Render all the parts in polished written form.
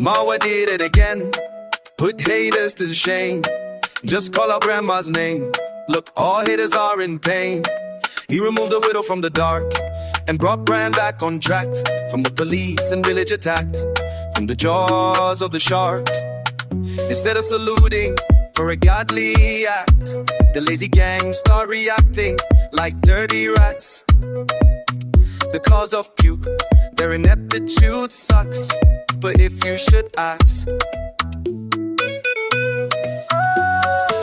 Marwa did it again, put haters to shame. Just call out grandma's name. Look, all haters are in pain. He removed the widow from the dark and brought Bran back on track. From the police and village attacked, from the jaws of the shark. Instead of saluting for a godly act, the lazy gang start reacting like dirty rats. The cause of puke, their ineptitude sucks. But if you should ask,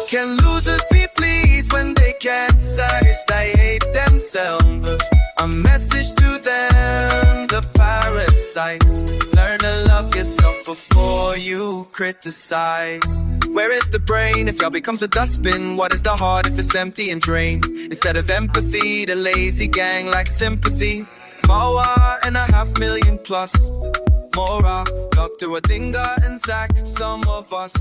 can losers be pleased when they can't satisfy themselves? A message to them, the parasites. Learn to love yourself before you criticize. Where is the brain if y'all becomes a dustbin? What is the heart if it's empty and drained? Instead of empathy, the lazy gang lacks sympathy. Marwa and 500,000 plus. Mora, Dr. Odinga and Zach, some of us.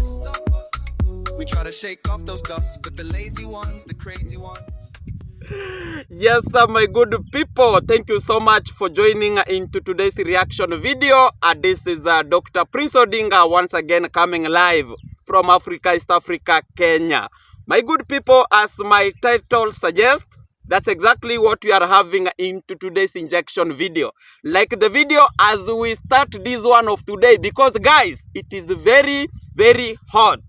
We try to shake off those dusts, but the lazy ones, the crazy ones. Yes, my good people, thank you so much for joining into today's reaction video. This is Dr. Prince Odinga once again coming live from Africa, East Africa, Kenya. My good people, as my title suggests, that's exactly what we are having into today's injection video. Like the video as we start this one of today, because guys, it is very, very hot.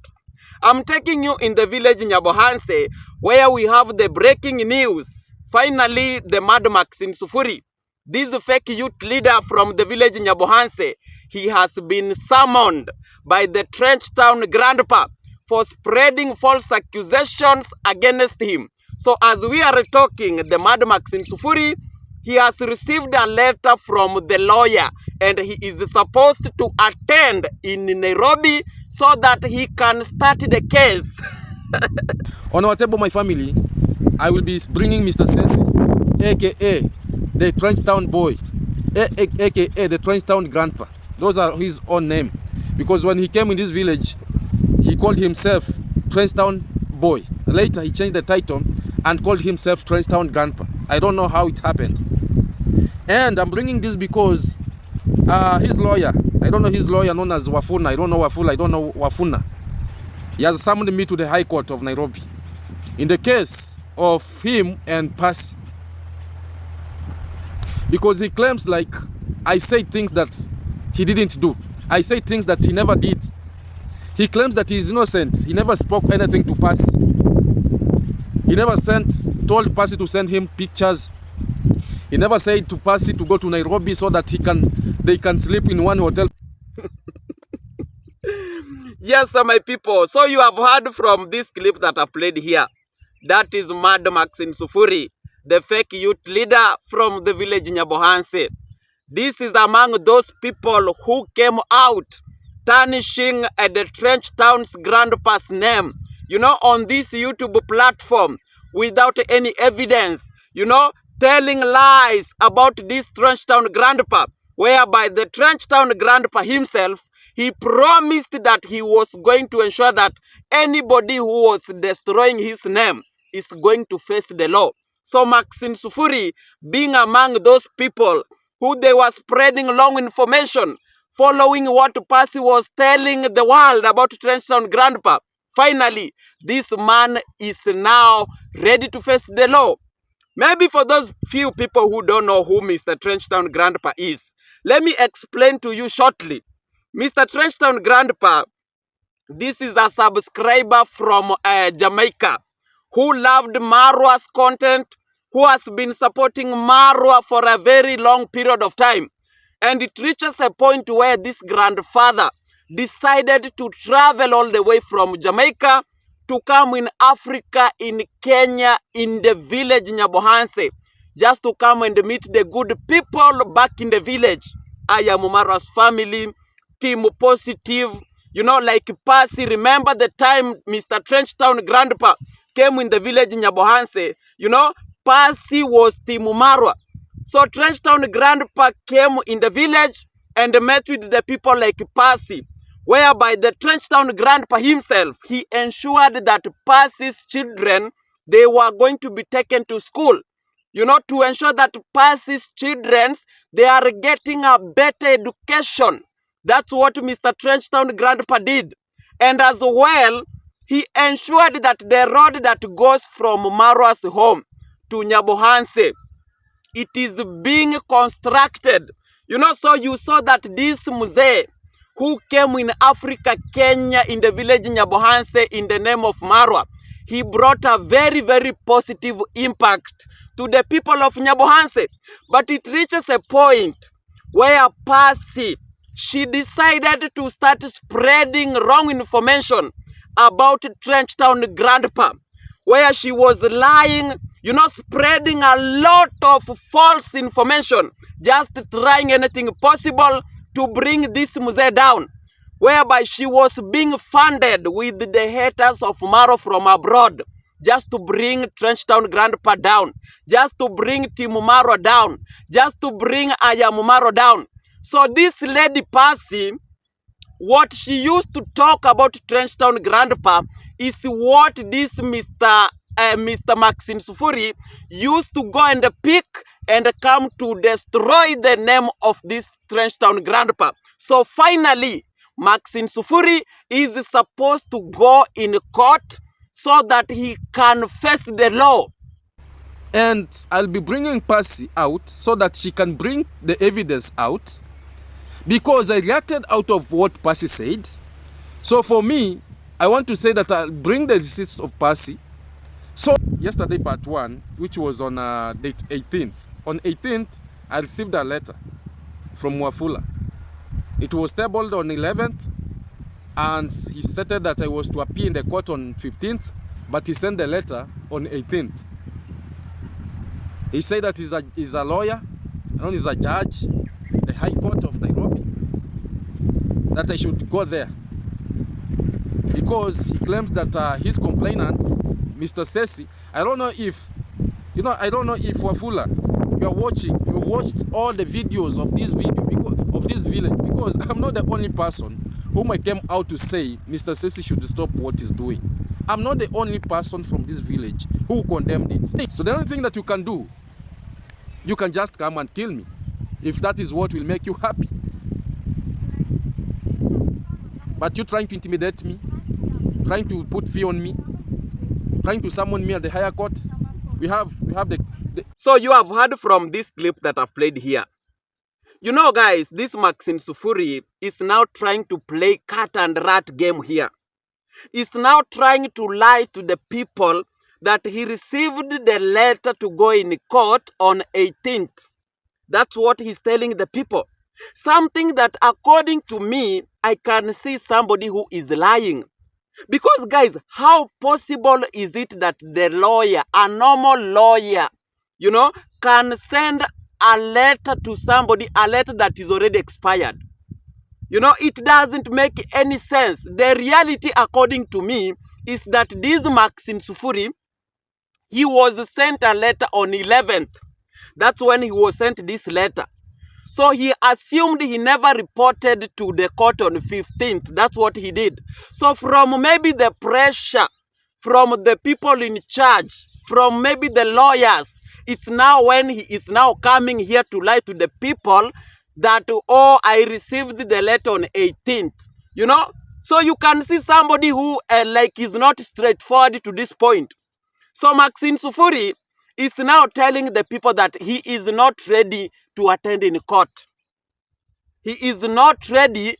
I'm taking you in the village in Nyabohanse, where we have the breaking news. Finally, the Mad Maxy in Sufuri, this fake youth leader from the village in Nyabohanse, he has been summoned by the Trenchtown Grandpa for spreading false accusations against him. So as we are talking, the Mad Maxy in Sufuri, he has received a letter from the lawyer and he is supposed to attend in Nairobi so that he can start the case. On our table, my family, I will be bringing Mr. Sesi, aka the Trenchtown boy, aka the Trenchtown grandpa. Those are his own name. Because when he came in this village, he called himself Trenchtown boy. Later, he changed the title and called himself Trenchtown grandpa. I don't know how it happened. And I'm bringing this because his lawyer, I don't know his lawyer known as Wafuna, I don't know Wafula, I don't know Wafuna. He has summoned me to the High Court of Nairobi in the case of him and Passy. Because he claims like I say things that he didn't do. I say things that he never did. He claims that he is innocent. He never spoke anything to Passy. He never told Passy to send him pictures. He never said to Passy to go to Nairobi so that they can sleep in one hotel. Yes, my people. So you have heard from this clip that I played here. That is Mad Maxy in Sufuri, the fake youth leader from the village in Nyabohanse. This is among those people who came out tarnishing the Trenchtown's grandpa's name, you know, on this YouTube platform without any evidence, you know, telling lies about this Trenchtown grandpa, whereby the Trenchtown grandpa himself, he promised that he was going to ensure that anybody who was destroying his name is going to face the law. So Maxy Sufuri, being among those people who they were spreading long information, following what Passy was telling the world about Trenchtown grandpa, finally, this man is now ready to face the law. Maybe for those few people who don't know who Mr. Trenchtown grandpa is, let me explain to you shortly. Mr. Trenchtown grandpa, this is a subscriber from Jamaica who loved Marwa's content, who has been supporting Marwa for a very long period of time. And it reaches a point where this grandfather decided to travel all the way from Jamaica to come in Africa, in Kenya, in the village Nyabohanse, just to come and meet the good people back in the village. Iammarwa's family, Team Positive, you know, like Passy. Remember the time Mr. Trenchtown grandpa came in the village in Nyabohanse, you know, Passy was Team Marwa. So Trenchtown grandpa came in the village and met with the people like Passy, whereby the Trenchtown grandpa himself, he ensured that Passy's children, they were going to be taken to school, you know, to ensure that Passy's children, they are getting a better education. That's what Mr. Trenchtown Grandpa did. And as well, he ensured that the road that goes from Marwa's home to Nyabohanse, it is being constructed. So you saw that this Mzee who came in Africa, Kenya, in the village Nyabohanse in the name of Marwa, he brought a very, very positive impact to the people of Nyabohanse. But it reaches a point where Percy, she decided to start spreading wrong information about Trenchtown Grandpa, where she was lying, spreading a lot of false information, just trying anything possible to bring this Mzee down, whereby she was being funded with the haters of Maro from abroad, just to bring Trenchtown Grandpa down, just to bring Team Maro down, just to bring iammarwa down. So this lady Percy, what she used to talk about Trenchtown Grandpa is what this Mr. Maxy Nsufuri used to go and pick and come to destroy the name of this Trenchtown Grandpa. So finally, Maxy Nsufuri is supposed to go in court so that he can face the law. And I'll be bringing Percy out so that she can bring the evidence out, because I reacted out of what Percy said. So for me, I want to say that I'll bring the receipts of Percy. So yesterday, part 1, which was on date 18th. On 18th, I received a letter from Wafula. It was tabled on 11th, and he stated that I was to appear in the court on 15th, but he sent the letter on 18th. He said that he's a lawyer, and he's a judge, the High Court of Nairobi, that I should go there, because he claims that his complainant, Mr. Sesi, I don't know if Wafula, you've watched all the videos of this village, because I'm not the only person whom I came out to say Mr. Sesi should stop what he's doing. I'm not the only person from this village who condemned it. So the only thing that you can do, you can just come and kill me, if that is what will make you happy. But you're trying to intimidate me, trying to put fear on me, trying to summon me at the higher court. We have the... So you have heard from this clip that I've played here. Guys, this Maxy Nsufuri is now trying to play cat and rat game here. He's now trying to lie to the people that he received the letter to go in court on 18th. That's what he's telling the people. Something that, according to me, I can see somebody who is lying. Because, guys, how possible is it that the lawyer, a normal lawyer, can send a letter to somebody, a letter that is already expired? It doesn't make any sense. The reality, according to me, is that this Maxy Nsufuri, he was sent a letter on 11th. That's when he was sent this letter. So he assumed he never reported to the court on 15th. That's what he did. So from maybe the pressure from the people in charge, from maybe the lawyers, it's now when he is now coming here to lie to the people that, oh, I received the letter on 18th. So you can see somebody who is not straightforward to this point. So Maxy Nsufuri is now telling the people that he is not ready to attend in court. He is not ready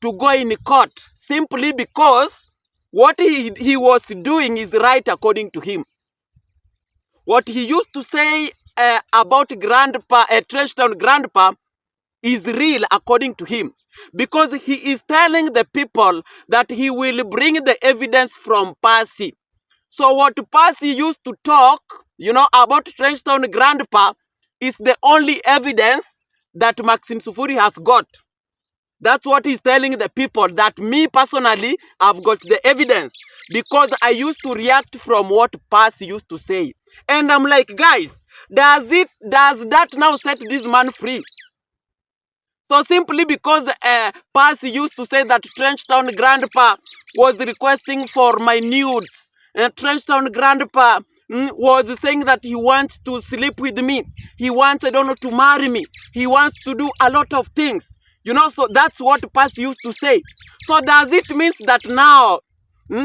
to go in court simply because what he was doing is right according to him. What he used to say about Trenchtown Grandpa is real according to him, because he is telling the people that he will bring the evidence from Percy. So what Percy used to talk, about Trenchtown Grandpa is the only evidence that Maxy Nsufuri has got. That's what he's telling the people, that me personally, I've got the evidence, because I used to react from what Percy used to say. And I'm like, guys, does that now set this man free? So simply because Percy used to say that Trenchtown Grandpa was requesting for my nudes, and Trenchtown Grandpa was saying that he wants to sleep with me, he wants, to marry me, he wants to do a lot of things. You know, so that's what Percy used to say. So does it mean that now,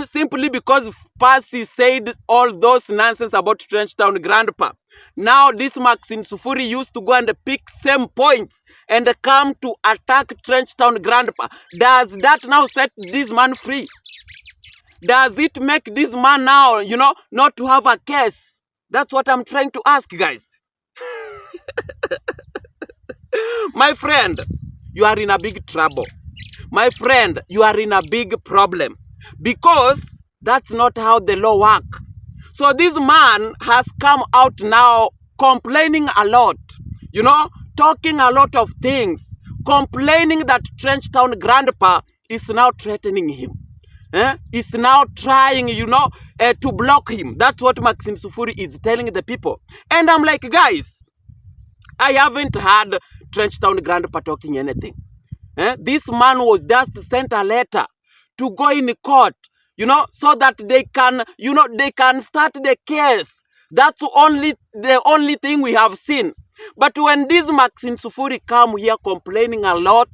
simply because Percy said all those nonsense about Trenchtown Grandpa, now this Maxine Sufuri used to go and pick same points and come to attack Trenchtown Grandpa? Does that now set this man free? Does it make this man now, you know, not to have a case? That's what I'm trying to ask, guys. My friend, you are in a big trouble. My friend, you are in a big problem, because that's not how the law works. So this man has come out now complaining a lot, you know, talking a lot of things, complaining that Trenchtown Grandpa is now threatening him. Is now trying, you know, to block him. That's what Maxine Sufuri is telling the people. And I'm like, guys, I haven't heard Trenchtown Grandpa talking anything. This man was just sent a letter to go in court, you know, so that they can, you know, they can start the case. That's the only thing we have seen. But when this Maxine Sufuri come here complaining a lot,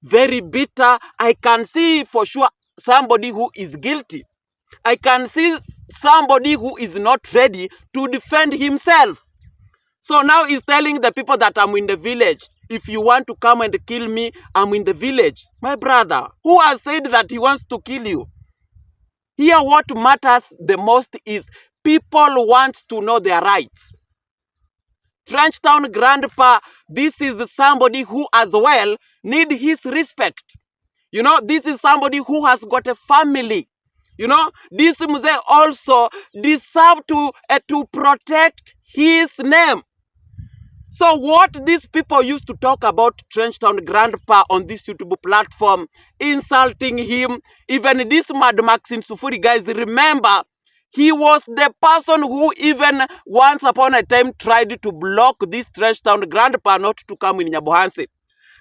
very bitter, I can see for sure somebody who is guilty. I can see somebody who is not ready to defend himself. So now he's telling the people that I'm in the village. If you want to come and kill me, I'm in the village. My brother, who has said that he wants to kill you? Here what matters the most is people want to know their rights. Trenchtown Grandpa, this is somebody who as well need his respect. You know, this is somebody who has got a family. You know, this Mzee also deserve to protect his name. So what these people used to talk about Trenchtown Grandpa on this YouTube platform, insulting him, even this Mad Maxine Sufuri, guys, remember, he was the person who even once upon a time tried to block this Trenchtown Grandpa not to come in Nyabohanse.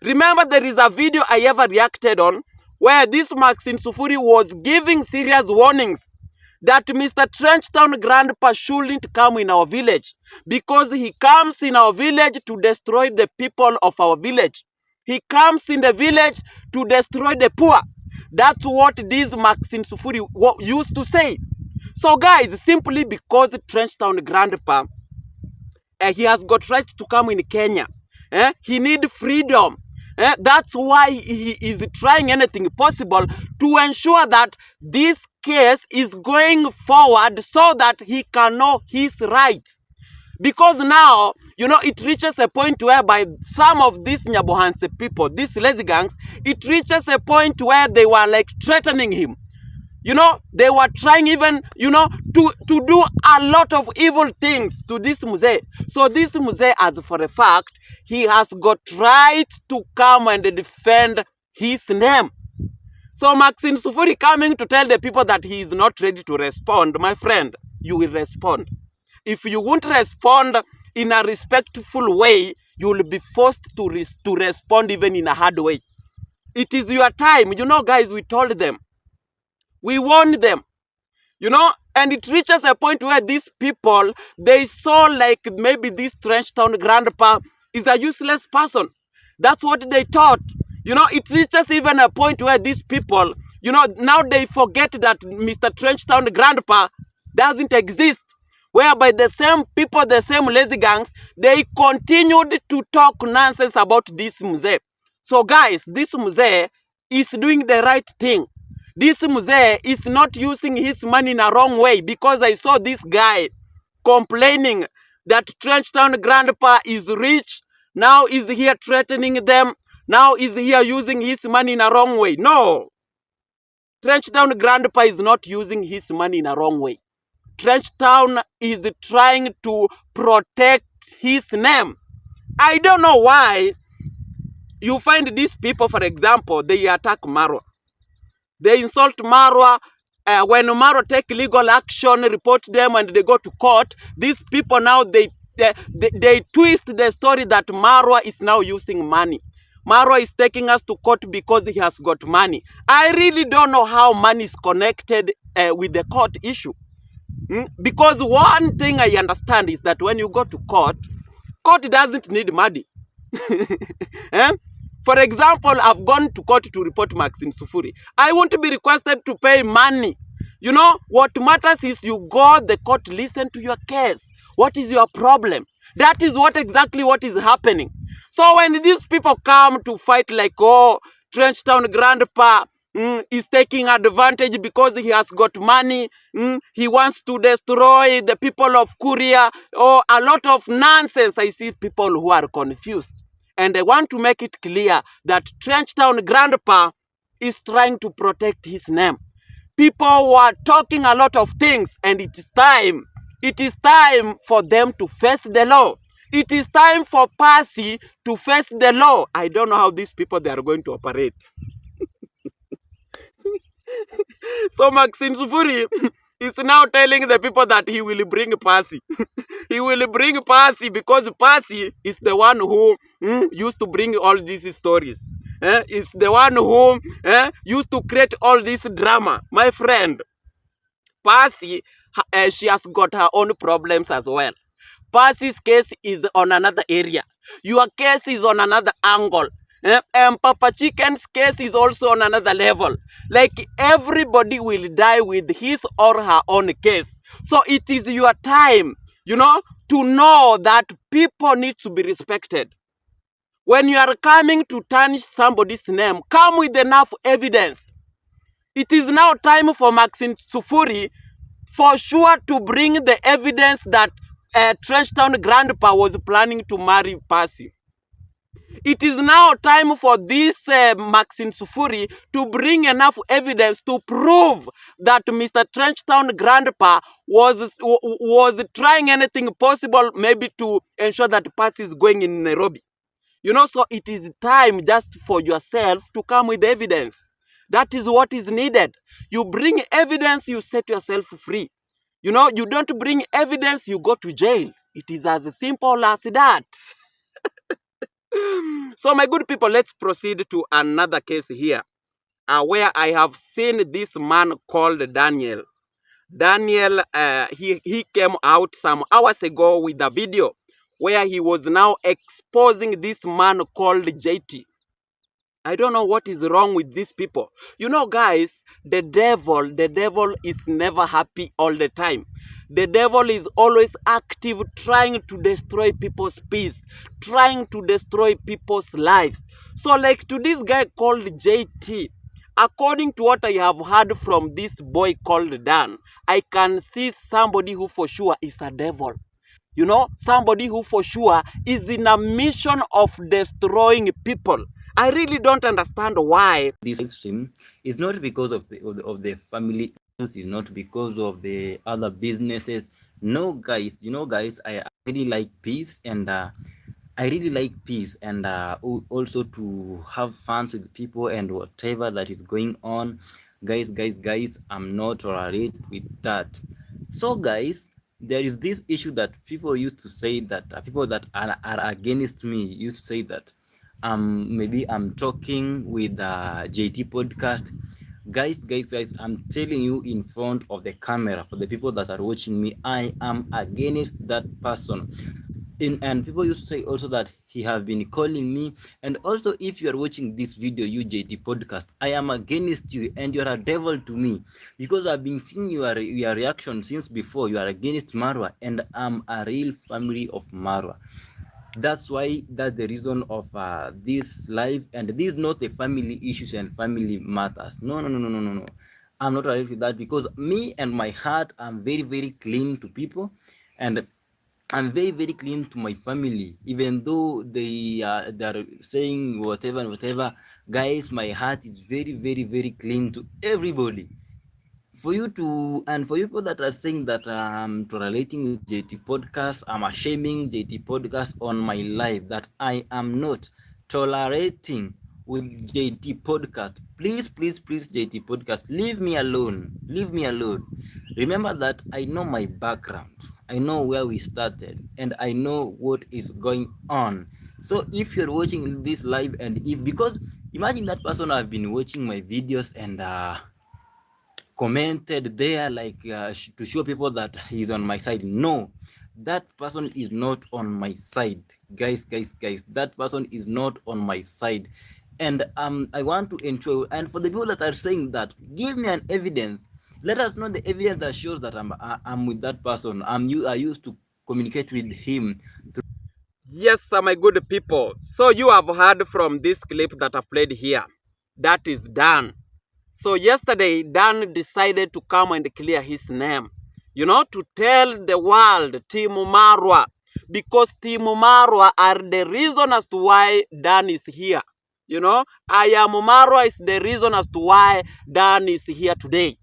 Remember, there is a video I ever reacted on where this Maxine Sufuri was giving serious warnings that Mr. Trenchtown Grandpa shouldn't come in our village, because he comes in our village to destroy the people of our village. He comes in the village to destroy the poor. That's what this Maxine Sufuri used to say. So guys, simply because Trenchtown Grandpa, he has got rights to come in Kenya. He needs freedom. That's why he is trying anything possible to ensure that this case is going forward so that he can know his rights. Because now, you know, it reaches a point whereby some of these Nyabohanse people, these lazy gangs, it reaches a point where they were like threatening him. You know, they were trying even, you know, to do a lot of evil things to this Mzee. So this Mzee, as for a fact, he has got right to come and defend his name. So Maxine Sufuri coming to tell the people that he is not ready to respond, my friend, you will respond. If you won't respond in a respectful way, you will be forced to respond even in a hard way. It is your time. You know, guys, we told them. We warned them, you know, and it reaches a point where these people, they saw like maybe this Trenchtown Grandpa is a useless person. That's what they thought. You know, it reaches even a point where these people, you know, now they forget that Mr. Trenchtown Grandpa doesn't exist. Whereby the same people, the same lazy gangs, they continued to talk nonsense about this Mzee. So guys, this Mzee is doing the right thing. This Mzee is not using his money in a wrong way, because I saw this guy complaining that Trenchtown Grandpa is rich, now is here threatening them, now is here using his money in a wrong way. No. Trenchtown Grandpa is not using his money in a wrong way. Trenchtown is trying to protect his name. I don't know why you find these people, for example, they attack Marwa. They insult Marwa. When Marwa take legal action, report them, and they go to court, these people now, they twist the story that Marwa is now using money. Marwa is taking us to court because he has got money. I really don't know how money is connected with the court issue. Because one thing I understand is that when you go to court, court doesn't need money. For example, I've gone to court to report Maxy Nsufuri. I won't be requested to pay money. You know, what matters is you go, the court listen to your case. What is your problem? That is exactly what is happening. So when these people come to fight like, oh, Trenchtown Grandpa is taking advantage because he has got money, he wants to destroy the people of Korea, or a lot of nonsense, I see people who are confused. And I want to make it clear that Trenchtown Grandpa is trying to protect his name. People were talking a lot of things, and it is time. It is time for them to face the law. It is time for Percy to face the law. I don't know how these people they are going to operate. So Maxy Nsufuri is now telling the people that he will bring Percy. He will bring Percy because Percy is the one who used to bring all these stories. Is the one who used to create all this drama. My friend, Percy, she has got her own problems as well. Percy's case is on another area. Your case is on another angle. And Papa Chicken's case is also on another level. Like everybody will die with his or her own case. So it is your time, you know, to know that people need to be respected. When you are coming to tarnish somebody's name, come with enough evidence. It is now time for Maxy Nsufuri for sure to bring the evidence that Trenchtown Grandpa was planning to marry Percy. It is now time for this Maxy Nsufuri to bring enough evidence to prove that Mr. Trenchtown Grandpa was trying anything possible, maybe to ensure that Percy is going in Nairobi. You know, so it is time just for yourself to come with evidence. That is what is needed. You bring evidence, you set yourself free. You know, you don't bring evidence, you go to jail. It is as simple as that. So my good people, let's proceed to another case here, where I have seen this man called Daniel. Daniel, he came out some hours ago with a video where he was now exposing this man called JT. I don't know what is wrong with these people. You know, guys, the devil is never happy all the time. The devil is always active, trying to destroy people's peace, trying to destroy people's lives. So like to this guy called JT, according to what I have heard from this boy called Dan, I can see somebody who for sure is a devil. You know, somebody who for sure is in a mission of destroying people. I really don't understand why. This stream is not because of the family, it's not because of the other businesses. No, guys, you know, guys, I really like peace, and also to have fun with people and whatever that is going on. Guys, I'm not tolerate with that. So guys, there is this issue that people used to say that people that are against me used to say that maybe I'm talking with JT podcast. Guys, I'm telling you in front of the camera, for the people that are watching me, I am against that person. And people used to say also that he have been calling me. And also, if you are watching this video, you JT podcast, I am against you and you are a devil to me, because I've been seeing your reaction since before. You are against Marwa, and I'm a real family of Marwa. That's why, that's the reason of this live, and this is not a family issues and family matters. No. I'm not related with that, because me and my heart, I'm very, very clean to people, and I'm very, very clean to my family. Even though they are saying whatever, guys, my heart is very, very, very clean to everybody. For you people that are saying that I'm tolerating with JT podcast, I'm shaming JT podcast on my life, that I am not tolerating with JT podcast. Please, JT podcast, leave me alone. Remember that I know my background, I know where we started, and I know what is going on. So if you're watching this live, and because imagine that person have been watching my videos and commented there like to show people that he's on my side. No, that person is not on my side. Guys, that person is not on my side. And I want to ensure, and for the people that are saying that, give me an evidence. Let us know the evidence that shows that I'm with that person. I used to communicate with him. Yes, my good people. So you have heard from this clip that I played here. That is Dan. So yesterday, Dan decided to come and clear his name. You know, to tell the world, Team Marwa. Because Team Marwa are the reason as to why Dan is here. You know, iammarwa is the reason as to why Dan is here today.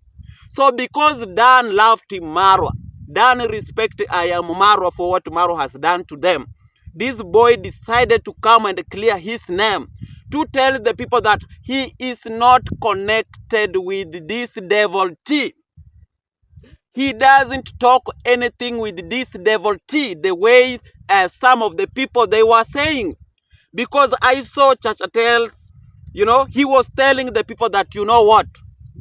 So because Dan loved Team Marwa, Dan respect iammarwa for what Marwa has done to them, this boy decided to come and clear his name to tell the people that he is not connected with this devil T. He doesn't talk anything with this devil T the way some of the people they were saying. Because I saw Chachatel's, you know, he was telling the people that, you know what,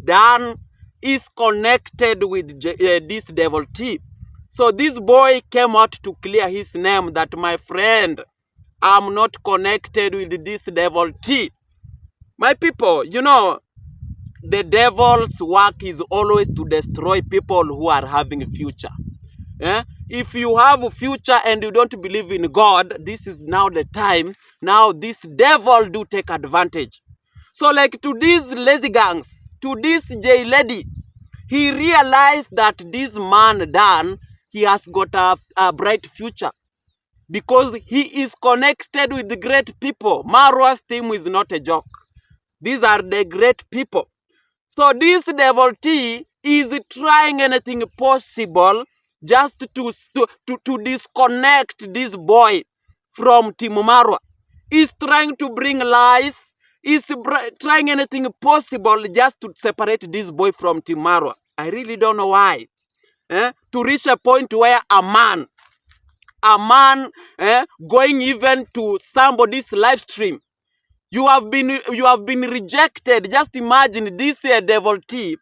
Dan is connected with this devil T. So this boy came out to clear his name that, my friend, I'm not connected with this devil T. My people, you know, the devil's work is always to destroy people who are having a future. If you have a future and you don't believe in God, this is now the time. Now this devil do take advantage. So like to these lazy gangs, to this J lady, he realized that this man Dan, he has got a bright future. Because he is connected with the great people. Marwa's team is not a joke. These are the great people. So this devil T is trying anything possible just to disconnect this boy from Team Marwa. He's trying to bring lies. He's trying anything possible just to separate this boy from Team Marwa. I really don't know why. To reach a point where a man going even to somebody's live stream, you have been rejected. Just imagine this devil T.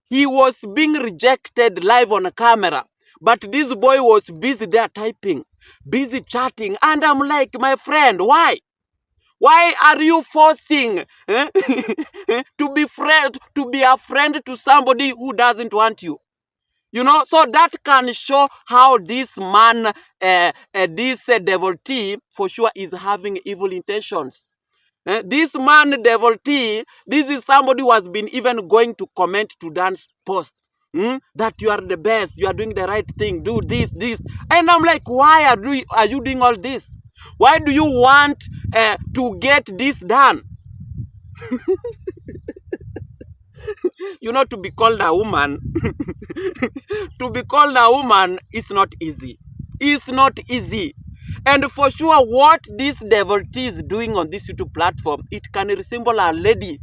He was being rejected live on camera, but this boy was busy there typing, busy chatting, and I'm like, my friend, why? Why are you forcing to be a friend to somebody who doesn't want you? You know, so that can show how this man, this devil T, for sure is having evil intentions. This man, devil T, this is somebody who has been even going to comment to Dan's post. That you are the best, you are doing the right thing, do this. And I'm like, why are you doing all this? Why do you want to get this done? You know, to be called a woman, to be called a woman is not easy. It's not easy. And for sure, what this devil T is doing on this YouTube platform, it can resemble a lady.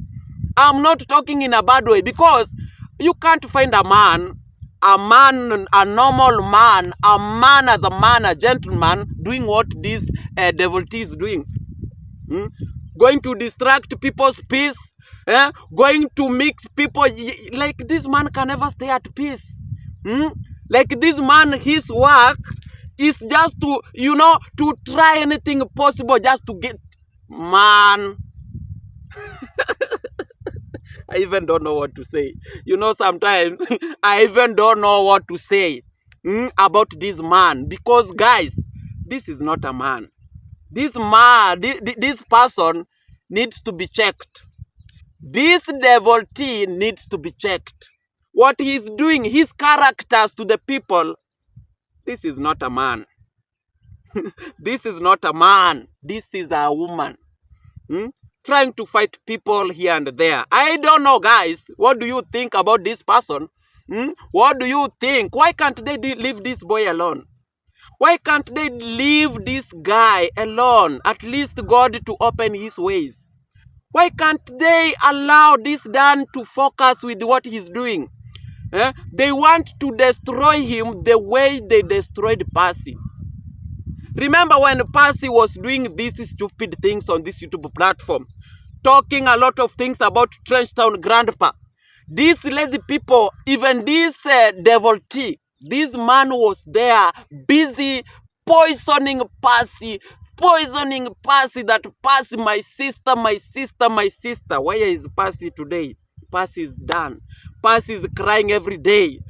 I'm not talking in a bad way, because you can't find a man, a normal man, a man as a man, a gentleman, doing what this devil T is doing. Going to distract people's peace, going to mix people. Like, this man can never stay at peace. Like, this man, his work is just to, you know, to try anything possible just to get, man. I even don't know what to say. You know, sometimes I even don't know what to say about this man, because guys, this is not a man. This man, this person needs to be checked. This devil T needs to be checked. What he's doing, his characters to the people, this is not a man. This is not a man. This is a woman. Trying to fight people here and there. I don't know, guys. What do you think about this person? What do you think? Why can't they leave this boy alone? Why can't they leave this guy alone? At least God to open his ways. Why can't they allow this Dan to focus with what he's doing? They want to destroy him the way they destroyed Percy. Remember when Percy was doing these stupid things on this YouTube platform, talking a lot of things about Trenchtown Grandpa. These lazy people, even this devil T, This man was there busy poisoning Percy, that Percy, my sister. Where is Percy today? Percy is done. Percy is crying every day.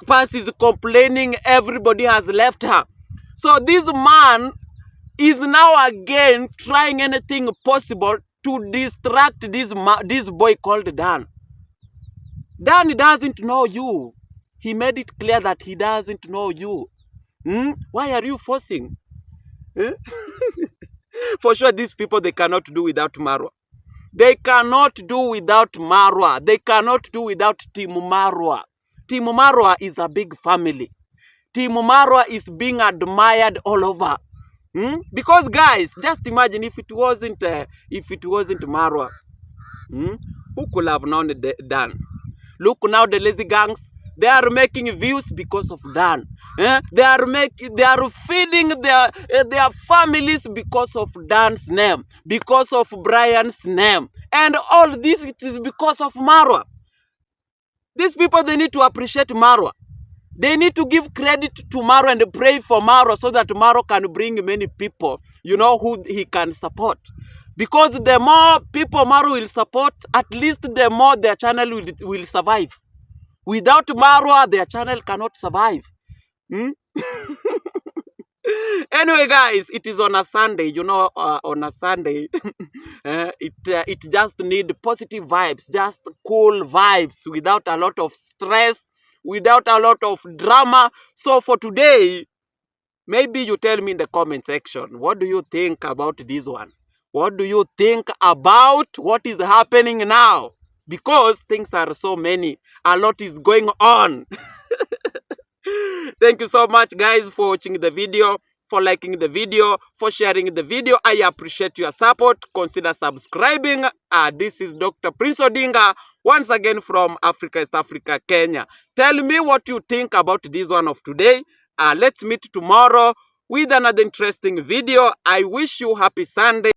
Percy is complaining everybody has left her. So this man is now again trying anything possible to distract this boy called Dan. Dan doesn't know you. He made it clear that he doesn't know you. Why are you forcing? For sure, these people, they cannot do without Marwa. They cannot do without Marwa. They cannot do without Team Marwa. Team Marwa is a big family. Team Marwa is being admired all over. Because guys, just imagine if it wasn't Marwa, who could have known Dan? Look now, the lazy gangs, they are making views because of Dan. They are feeding their families because of Dan's name, because of Brian's name, and all this, it is because of Marwa. These people, they need to appreciate Marwa. They need to give credit to Marwa and pray for Marwa so that Marwa can bring many people, who he can support. Because the more people Marwa will support, at least the more their channel will survive. Without Marwa, their channel cannot survive. Anyway, guys, it is on a Sunday. On a Sunday, it just need positive vibes, just cool vibes, without a lot of stress, without a lot of drama. So for today, maybe you tell me in the comment section, what do you think about this one? What do you think about what is happening now? Because things are so many. A lot is going on. Thank you so much, guys, for watching the video, for liking the video, for sharing the video. I appreciate your support. Consider subscribing. This is Dr. Prince Odinga, once again from Africa, East Africa, Kenya. Tell me what you think about this one of today. Let's meet tomorrow with another interesting video. I wish you happy Sunday.